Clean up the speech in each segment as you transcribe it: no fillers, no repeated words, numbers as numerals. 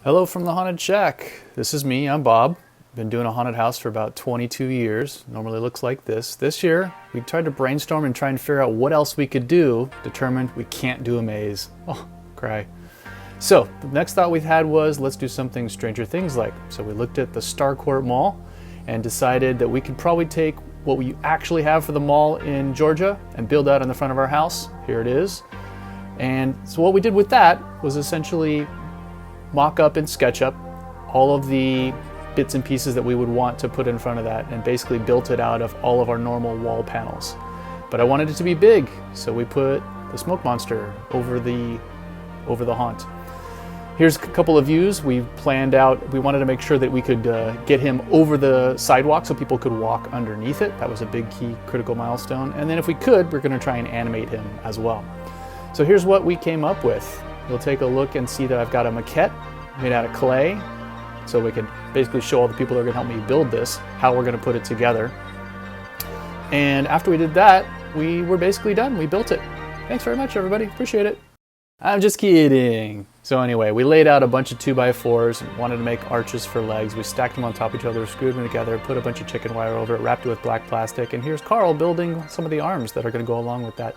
Hello from the Haunted Shack. This is me, I'm Bob. Been doing a haunted house for about 22 years. Normally looks like this. This year, we tried to brainstorm and try and figure out what else we could do. Determined we can't do a maze. Oh, cry. So, the next thought we had was, let's do something Stranger Things like. So we looked at the Starcourt Mall and decided that we could probably take what we actually have for the mall in Georgia and build that in the front of our house. Here it is. And so what we did with that was essentially mock up and sketch up all of the bits and pieces that we would want to put in front of that, and basically built it out of all of our normal wall panels. But I wanted it to be big, so we put the smoke monster over the haunt. Here's a couple of views we planned out. We wanted to make sure that we could get him over the sidewalk so people could walk underneath it. That was a big key critical milestone. And then if we could, we're going to try and animate him as well. So here's what we came up with. You'll take a look and see that I've got a maquette made out of clay, so we can basically show all the people that are going to help me build this how we're going to put it together. And after we did that, we were basically done. We built it. Thanks very much, everybody. Appreciate it. I'm just kidding. So anyway, we laid out a bunch of 2x4s and wanted to make arches for legs. We stacked them on top of each other, screwed them together, put a bunch of chicken wire over it, wrapped it with black plastic, and here's Carl building some of the arms that are going to go along with that.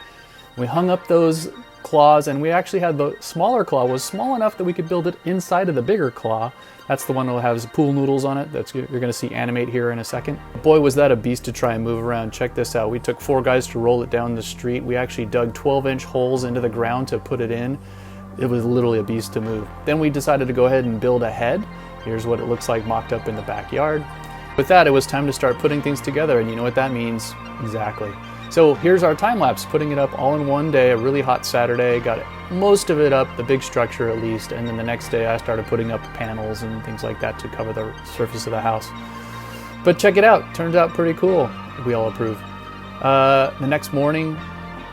We hung up those claws, and we actually had the smaller claw was small enough that we could build it inside of the bigger claw. That's the one that has pool noodles on it. That's you're going to see animate here in a second. Boy, was that a beast to try and move around. Check this out. We took 4 guys to roll it down the street. We actually dug 12-inch holes into the ground to put it in. It was literally a beast to move. Then we decided to go ahead and build a head. Here's what it looks like mocked up in the backyard. With that, it was time to start putting things together, and you know what that means? Exactly. So here's our time lapse, putting it up all in one day, a really hot Saturday, got most of it up, the big structure at least, and then the next day I started putting up panels and things like that to cover the surface of the house. But check it out, turns out pretty cool. We all approve. The next morning,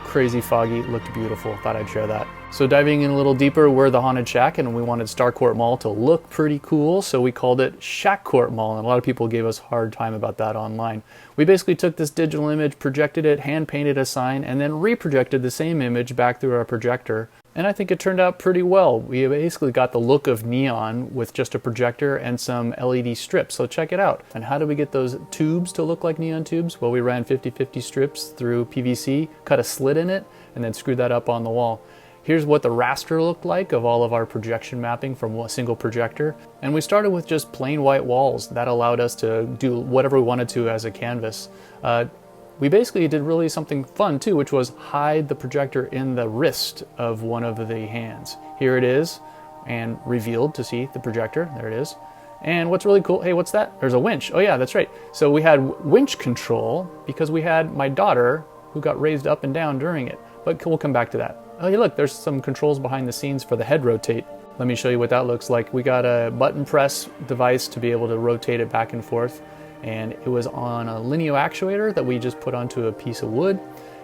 crazy foggy, looked beautiful, thought I'd share that. So diving in a little deeper, we're the Haunted Shack, and we wanted Starcourt Mall to look pretty cool, so we called it Shackcourt Mall, and a lot of people gave us a hard time about that online. We basically took this digital image, projected it, hand painted a sign, and then reprojected the same image back through our projector, and I think it turned out pretty well. We basically got the look of neon with just a projector and some LED strips, so check it out. And how do we get those tubes to look like neon tubes? Well, we ran 50/50 strips through PVC, cut a slit in it, and then screwed that up on the wall. Here's what the raster looked like of all of our projection mapping from a single projector. And we started with just plain white walls. That allowed us to do whatever we wanted to as a canvas. We basically did really something fun too, which was hide the projector in the wrist of one of the hands. Here it is, and revealed to see the projector. There it is. And what's really cool, hey, what's that? There's a winch. Oh yeah, that's right. So we had winch control because we had my daughter who got raised up and down during it. But we'll come back to that. Oh, yeah, look, there's some controls behind the scenes for the head rotate. Let me show you what that looks like. We got a button press device to be able to rotate it back and forth. And it was on a linear actuator that we just put onto a piece of wood.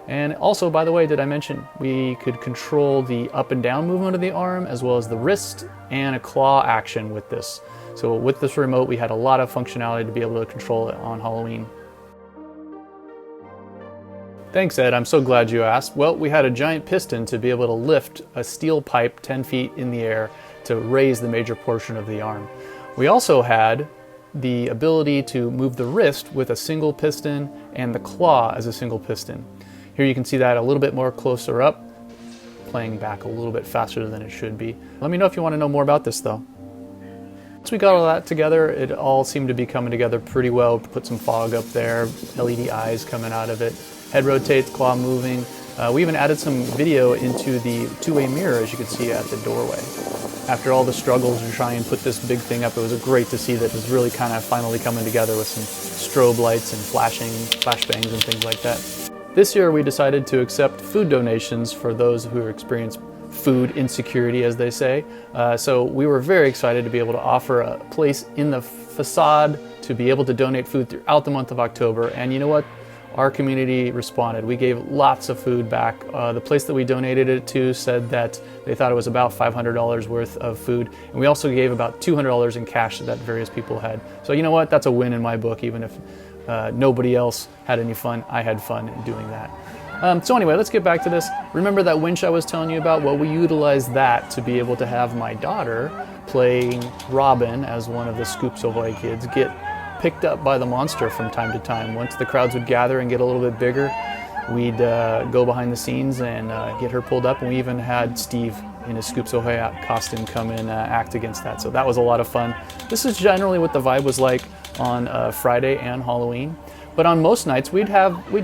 And also, by the way, did I mention we could control the up and down movement of the arm as well as the wrist and a claw action with this. So with this remote, we had a lot of functionality to be able to control it on Halloween. Thanks, Ed. I'm so glad you asked. Well, we had a giant piston to be able to lift a steel pipe 10 feet in the air to raise the major portion of the arm. We also had the ability to move the wrist with a single piston and the claw as a single piston. Here you can see that a little bit more closer up, playing back a little bit faster than it should be. Let me know if you want to know more about this though. Once we got all that together, it all seemed to be coming together pretty well. Put some fog up there, LED eyes coming out of it. Head rotates, claw moving. We even added some video into the two-way mirror, as you can see at the doorway. After all the struggles to try and put this big thing up, it was great to see that it was really kind of finally coming together with some strobe lights and flashbangs and things like that. This year we decided to accept food donations for those who experience food insecurity, as they say. So we were very excited to be able to offer a place in the facade to be able to donate food throughout the month of October. And you know what? Our community responded. We gave lots of food back. The place that we donated it to said that they thought it was about $500 worth of food. And we also gave about $200 in cash that various people had. So you know what? That's a win in my book, even if nobody else had any fun. I had fun in doing that. So anyway, let's get back to this. Remember that winch I was telling you about? Well, we utilized that to be able to have my daughter playing Robin as one of the Scoops Ahoy kids, get picked up by the monster from time to time. Once the crowds would gather and get a little bit bigger, we'd go behind the scenes and get her pulled up, and we even had Steve in his Scoops Ahoy costume come in act against that. So that was a lot of fun. This is generally what the vibe was like on Friday and Halloween. But on most nights we'd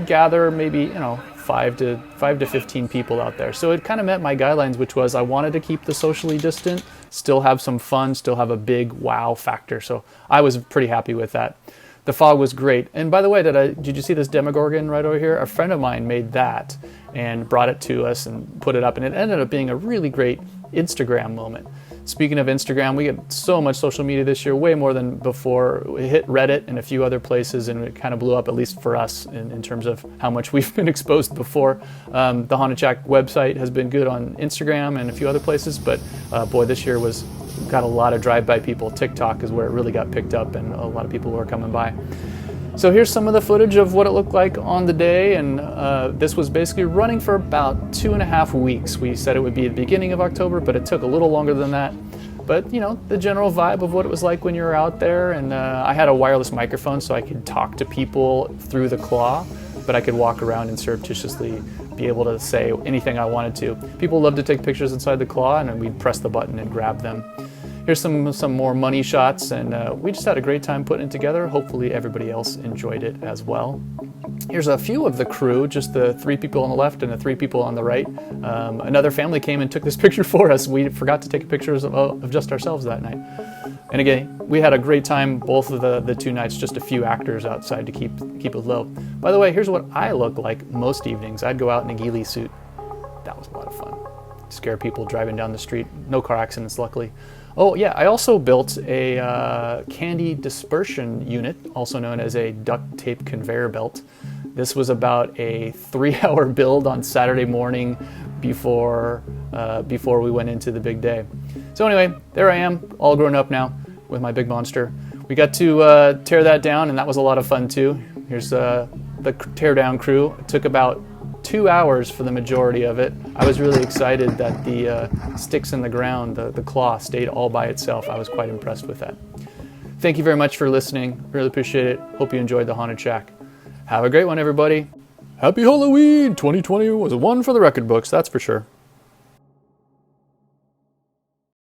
gather maybe 5 to 15 people out there. So it kind of met my guidelines, which was I wanted to keep the socially distant, still have some fun, still have a big wow factor. So I was pretty happy with that. The fog was great. And by the way, did you see this Demogorgon right over here? A friend of mine made that and brought it to us and put it up, and it ended up being a really great Instagram moment. Speaking of Instagram, we get so much social media this year, way more than before. We hit Reddit and a few other places, and it kind of blew up, at least for us, in terms of how much we've been exposed before. The Haunted Shack website has been good on Instagram and a few other places, but boy, this year got a lot of drive-by people. TikTok is where it really got picked up, and a lot of people were coming by. So here's some of the footage of what it looked like on the day, and this was basically running for about 2.5 weeks. We said it would be at the beginning of October, but it took a little longer than that. But the general vibe of what it was like when you were out there, and I had a wireless microphone so I could talk to people through the claw, but I could walk around and surreptitiously be able to say anything I wanted to. People love to take pictures inside the claw, and then we'd press the button and grab them. Here's some more money shots, and we just had a great time putting it together. Hopefully everybody else enjoyed it as well. Here's a few of the crew, just the 3 people on the left and the 3 people on the right. Another family came and took this picture for us. We forgot to take pictures of just ourselves that night. And again, we had a great time both of the 2 nights, just a few actors outside to keep it low. By the way, here's what I look like most evenings. I'd go out in a ghillie suit. That was a lot of fun. Scare people driving down the street. No car accidents, luckily. Oh yeah, I also built a candy dispersion unit, also known as a duct tape conveyor belt. This was about a 3-hour build on Saturday morning before we went into the big day. So anyway, there I am, all grown up now with my big monster. We got to tear that down, and that was a lot of fun too. Here's the teardown crew. It took about 2 hours for the majority of it. I was really excited that the sticks in the ground, the claw, stayed all by itself. I was quite impressed with that. Thank you very much for listening. Really appreciate it. Hope you enjoyed the Haunted Shack. Have a great one, everybody. Happy Halloween! 2020 was one for the record books, that's for sure.